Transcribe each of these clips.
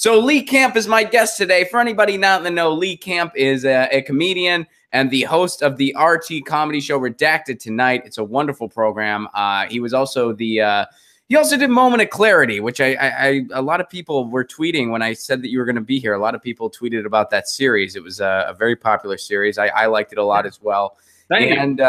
So Lee Camp is my guest today. For anybody not in the know, Lee Camp is a comedian and the host of the RT comedy show Redacted Tonight. It's a wonderful program. He was also he also did Moment of Clarity, which a lot of people were tweeting when I said that you were going to be here. A lot of people tweeted about that series. It was a very popular series. I liked it a lot as well. And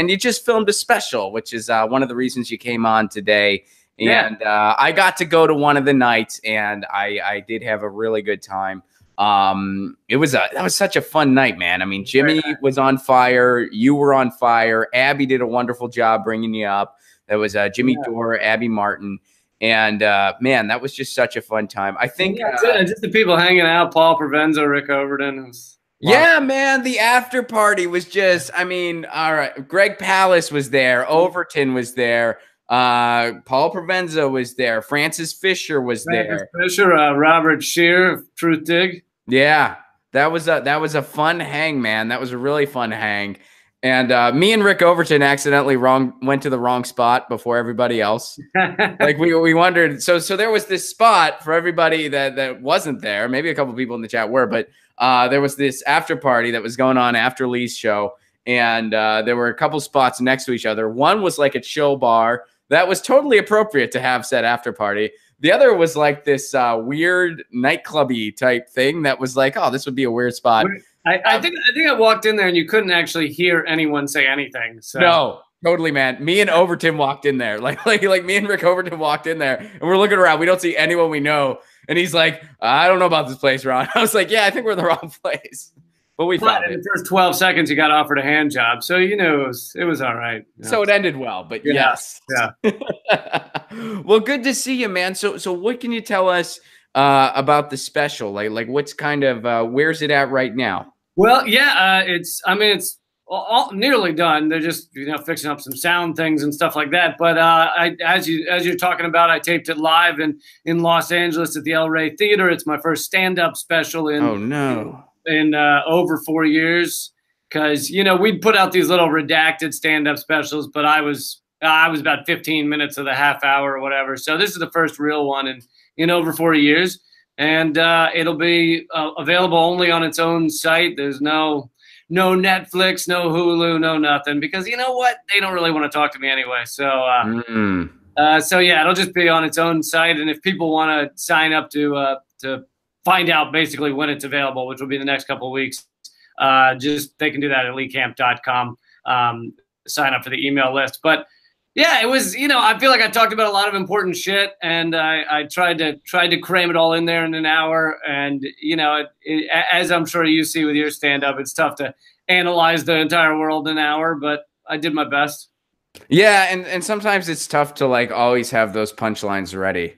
you just filmed a special, which is one of the reasons you came on today. And I got to go to one of the nights, and I did have a really good time. That was such a fun night, man. I mean, Jimmy was on fire. You were on fire. Abby did a wonderful job bringing you up. That was Jimmy Dore, Abby Martin. And, man, that was just such a fun time. I think just the people hanging out, Paul Provenzo, Rick Overton. Yeah, man, the after party was just, I mean, all right. Greg Pallas was there. Overton was there. Paul Provenzo was there. Francis Fisher was there. Robert Shear, Truth Dig. Yeah, that was a fun hang, man. That was a really fun hang. And me and Rick Overton accidentally went to the wrong spot before everybody else. Like we wondered. So there was this spot for everybody that wasn't there. Maybe a couple people in the chat were, but there was this after party that was going on after Lee's show, and there were a couple spots next to each other. One was like a chill bar that was totally appropriate to have said after party. The other was like this weird nightclubby type thing that was like, oh, this would be a weird spot. I think I walked in there and you couldn't actually hear anyone say anything. So. No, totally, man. Me and Overton walked in there. Like me and Rick Overton walked in there, and we're looking around. We don't see anyone we know. And he's like, I don't know about this place, Ron. I was like, yeah, I think we're in the wrong place. But we found it. In the first 12 seconds, you got offered a hand job. So, you know, it was all right. Yeah. So it ended well, but yes. Yeah. Well, good to see you, man. So what can you tell us about the special? Like what's kind of, where's it at right now? Well, yeah, it's all nearly done. They're just, fixing up some sound things and stuff like that. But as you're talking about, I taped it live in Los Angeles at the El Rey Theater. It's my first stand-up special in over 4 years, because we'd put out these little redacted stand-up specials, but I was about 15 minutes of the half hour or whatever. So this is the first real one in over 4 years. And it'll be available only on its own site. There's no Netflix, no Hulu, no nothing, because you know what? They don't really want to talk to me anyway. So, so yeah, it'll just be on its own site. And if people want to sign up to find out basically when it's available, which will be the next couple of weeks, they can do that at leecamp.com. Sign up for the email list. But yeah, it was, I feel like I talked about a lot of important shit, and I tried to cram it all in there in an hour. And, as I'm sure you see with your stand-up, it's tough to analyze the entire world in an hour, but I did my best. Yeah, and sometimes it's tough to, like, always have those punchlines ready.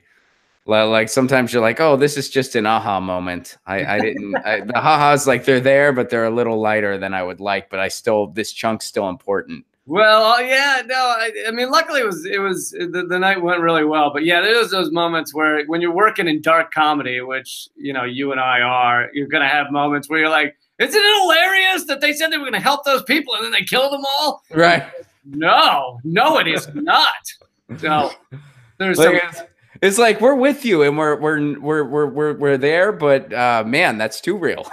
Like, sometimes you're like, oh, this is just an aha moment. The ha-has, like, they're there, but they're a little lighter than I would like, but this chunk's still important. Well, yeah, no, I mean, luckily the night went really well. But yeah, there's those moments where when you're working in dark comedy, which, you and I are, you're going to have moments where you're like, isn't it hilarious that they said they were going to help those people and then they killed them all? Right. No, it is not. So there's it's like, we're with you and we're there, but man, that's too real.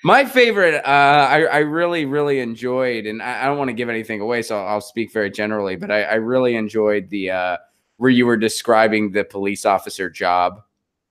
My favorite, I really, really enjoyed, and I don't want to give anything away, so I'll speak very generally, but I really enjoyed the where you were describing the police officer job.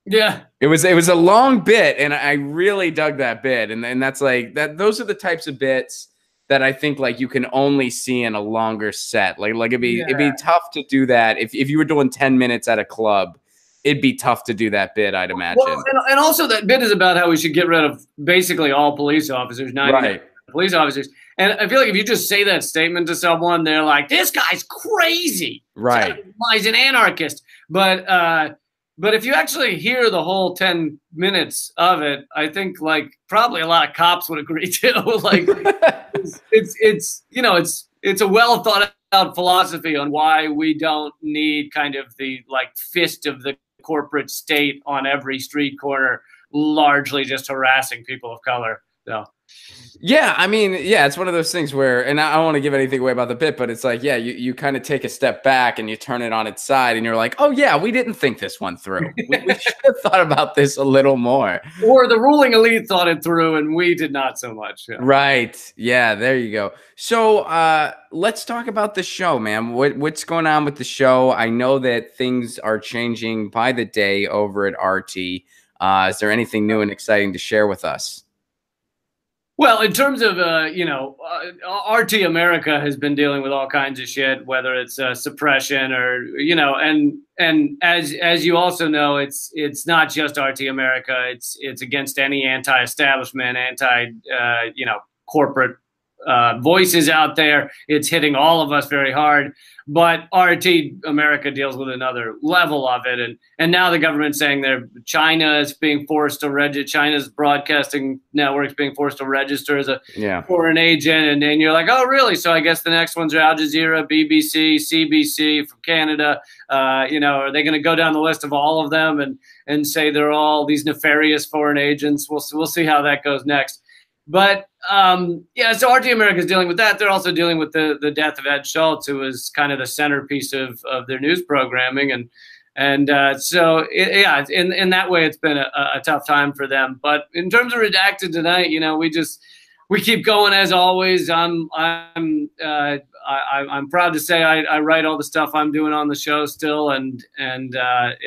Yeah. It was a long bit, and I really dug that bit. And that's like that. Those are the types of bits that I think like you can only see in a longer set. Like it'd be tough to do that if you were doing 10 minutes at a club. It'd be tough to do that bit, I'd imagine. Well, and also that bit is about how we should get rid of basically all police officers, 90% police officers. And I feel like if you just say that statement to someone, they're like, "This guy's crazy." Right. He's an anarchist. But if you actually hear the whole 10 minutes of it, I think like probably a lot of cops would agree too. Like it's a well thought out philosophy on why we don't need kind of the like fist of the corporate state on every street corner, largely just harassing people of color. So. Yeah, I mean, yeah, it's one of those things where, and I don't want to give anything away about the bit, but it's like, yeah, you kind of take a step back and you turn it on its side and you're like, oh, yeah, we didn't think this one through. We should have thought about this a little more. Or the ruling elite thought it through and we did not so much. Yeah. Right. Yeah, there you go. So let's talk about the show, man. What's going on with the show? I know that things are changing by the day over at RT. Is there anything new and exciting to share with us? Well, in terms of, RT America has been dealing with all kinds of shit, whether it's suppression or, and as you also know, it's not just RT America. It's against any anti-establishment, corporate voices out there. It's hitting all of us very hard. But RT America deals with another level of it, and now the government's saying China is being forced to register. China's broadcasting networks being forced to register as a foreign agent, and then you're like, oh, really? So I guess the next ones are Al Jazeera, BBC, CBC from Canada. Are they going to go down the list of all of them and say they're all these nefarious foreign agents? We'll see how that goes next. But so RT America is dealing with that. They're also dealing with the death of Ed Schultz, who was kind of the centerpiece of their news programming, in that way, it's been a tough time for them. But in terms of Redacted tonight, we keep going as always. I'm proud to say I write all the stuff I'm doing on the show still, and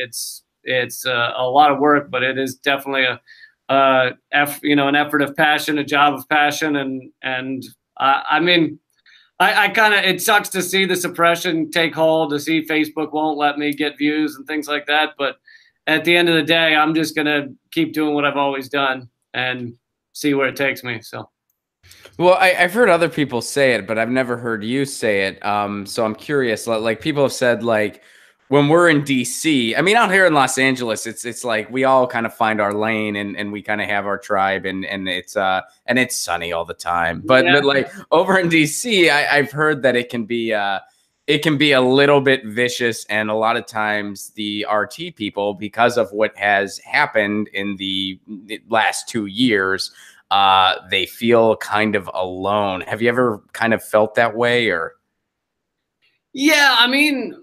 it's a lot of work, but it is definitely an effort of passion, a job of passion. It sucks to see the suppression take hold, to see Facebook won't let me get views and things like that. But at the end of the day, I'm just going to keep doing what I've always done and see where it takes me. So. Well, I've heard other people say it, but I've never heard you say it. So I'm curious, like people have said, like, when we're in DC, I mean, out here in Los Angeles, it's like we all kind of find our lane and we kind of have our tribe and it's sunny all the time. But like over in DC, I've heard that it can be a little bit vicious, and a lot of times the RT people, because of what has happened in the last 2 years, they feel kind of alone. Have you ever kind of felt that way, or? Yeah, I mean,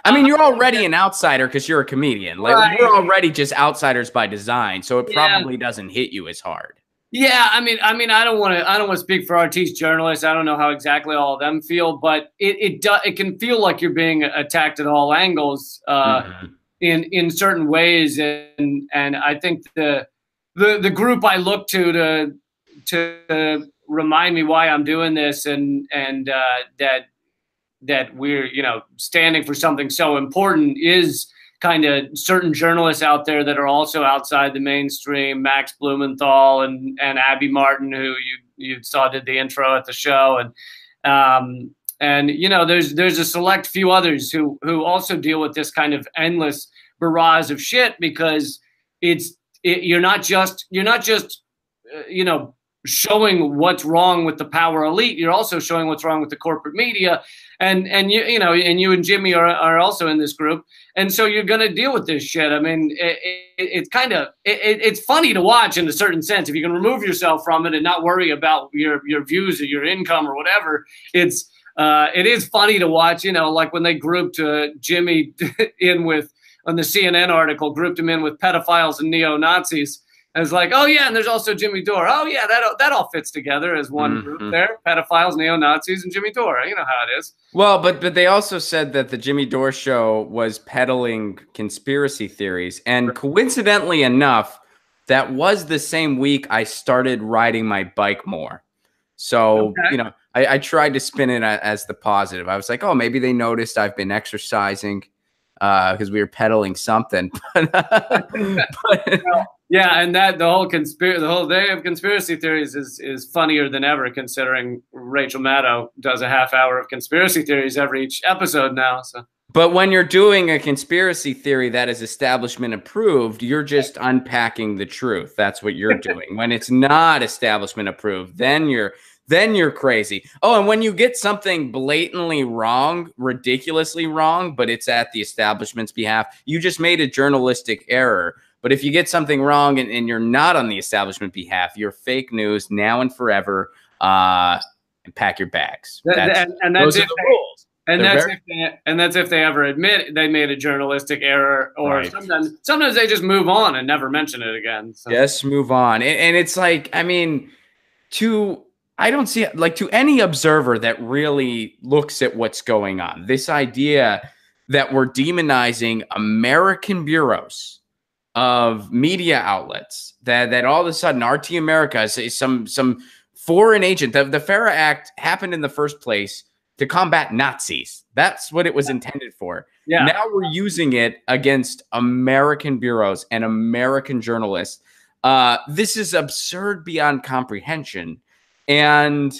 you're already an outsider because you're a comedian. Like we're already just outsiders by design, so it probably doesn't hit you as hard. Yeah, I mean, I don't want to speak for RT's journalists. I don't know how exactly all of them feel, but it can feel like you're being attacked at all angles in certain ways, and I think the group I look to remind me why I'm doing this and that we're, standing for something so important is kind of certain journalists out there that are also outside the mainstream, Max Blumenthal and Abby Martin, who you saw did the intro at the show. There's a select few others who also deal with this kind of endless barrage of shit, because you're not just showing what's wrong with the power elite. You're also showing what's wrong with the corporate media. And you and Jimmy are also in this group. And so you're going to deal with this shit. I mean, it's funny to watch in a certain sense. If you can remove yourself from it and not worry about your views or your income or whatever, it is funny to watch, like when they grouped Jimmy on the CNN article, grouped him in with pedophiles and neo-Nazis. And it's like, oh yeah, and there's also Jimmy Dore. Oh yeah, that all fits together as one group there. Pedophiles, neo-Nazis, and Jimmy Dore. You know how it is. Well, but they also said that the Jimmy Dore show was peddling conspiracy theories. And coincidentally enough, that was the same week I started riding my bike more. So, I tried to spin it as the positive. I was like, oh, maybe they noticed I've been exercising because we were peddling something. Yeah, and the whole day of conspiracy theories is funnier than ever, considering Rachel Maddow does a half hour of conspiracy theories each episode now. So, but when you're doing a conspiracy theory that is establishment approved, you're just unpacking the truth. That's what you're doing. When it's not establishment approved, then you're crazy. Oh, and when you get something blatantly wrong, ridiculously wrong, but it's at the establishment's behalf, you just made a journalistic error. But if you get something wrong and you're not on the establishment behalf, you're fake news now and forever. And pack your bags. Those are the rules. And that's if they ever admit they made a journalistic error, or sometimes they just move on and never mention it again. So. Just move on. And it's like, I mean, I don't see it, like, to any observer that really looks at what's going on, this idea that we're demonizing American bureaus of media outlets, that all of a sudden RT America is some foreign agent. The FARA Act happened in the first place to combat Nazis. That's what it was intended for. Yeah. Now we're using it against American bureaus and American journalists. This is absurd beyond comprehension. And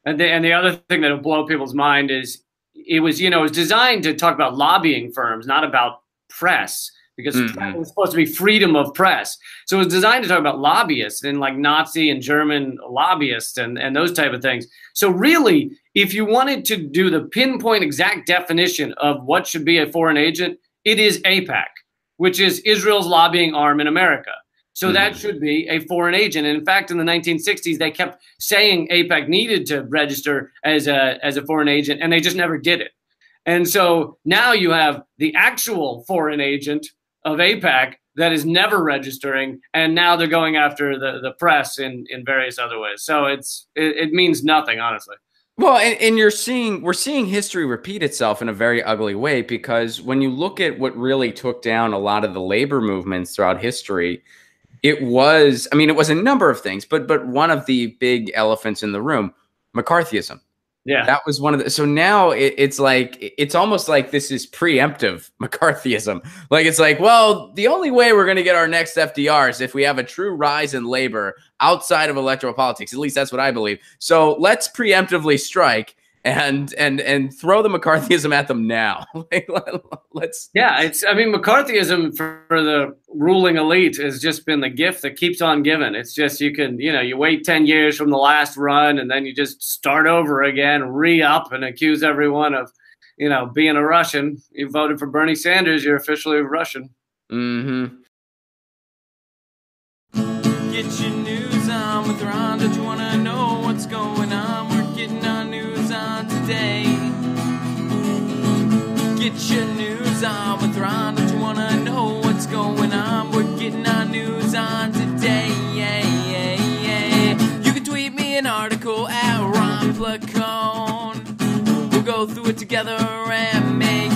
the other thing that'll blow people's mind is it was designed to talk about lobbying firms, not about press, because it was supposed to be freedom of press. So it was designed to talk about lobbyists and like Nazi and German lobbyists and those type of things. So really, if you wanted to do the pinpoint exact definition of what should be a foreign agent, it is AIPAC, which is Israel's lobbying arm in America. So that should be a foreign agent. And in fact, in the 1960s, they kept saying AIPAC needed to register as a foreign agent, and they just never did it. And so now you have the actual foreign agent of AIPAC that is never registering, and now they're going after the press in various other ways. So it means nothing, honestly. Well, and we're seeing history repeat itself in a very ugly way, because when you look at what really took down a lot of the labor movements throughout history, it was a number of things, but one of the big elephants in the room, McCarthyism. Yeah, that was one of the. So now it's almost like this is preemptive McCarthyism. Like, it's like, well, the only way we're going to get our next FDR is if we have a true rise in labor outside of electoral politics. At least that's what I believe. So let's preemptively strike and throw the McCarthyism at them now. Let's. Yeah, McCarthyism for the ruling elite has just been the gift that keeps on giving. It's just, you wait 10 years from the last run, and then you just start over again, re-up, and accuse everyone of, being a Russian. You voted for Bernie Sanders, you're officially a Russian. Mm-hmm. Get your news on with Ron. Don't you want to know what's going on? We're getting our news on today. Get your news on with Ron. Don't you want to know what's going on? We're getting our news on today. You can tweet me an article at Ron Placone. We'll go through it together and make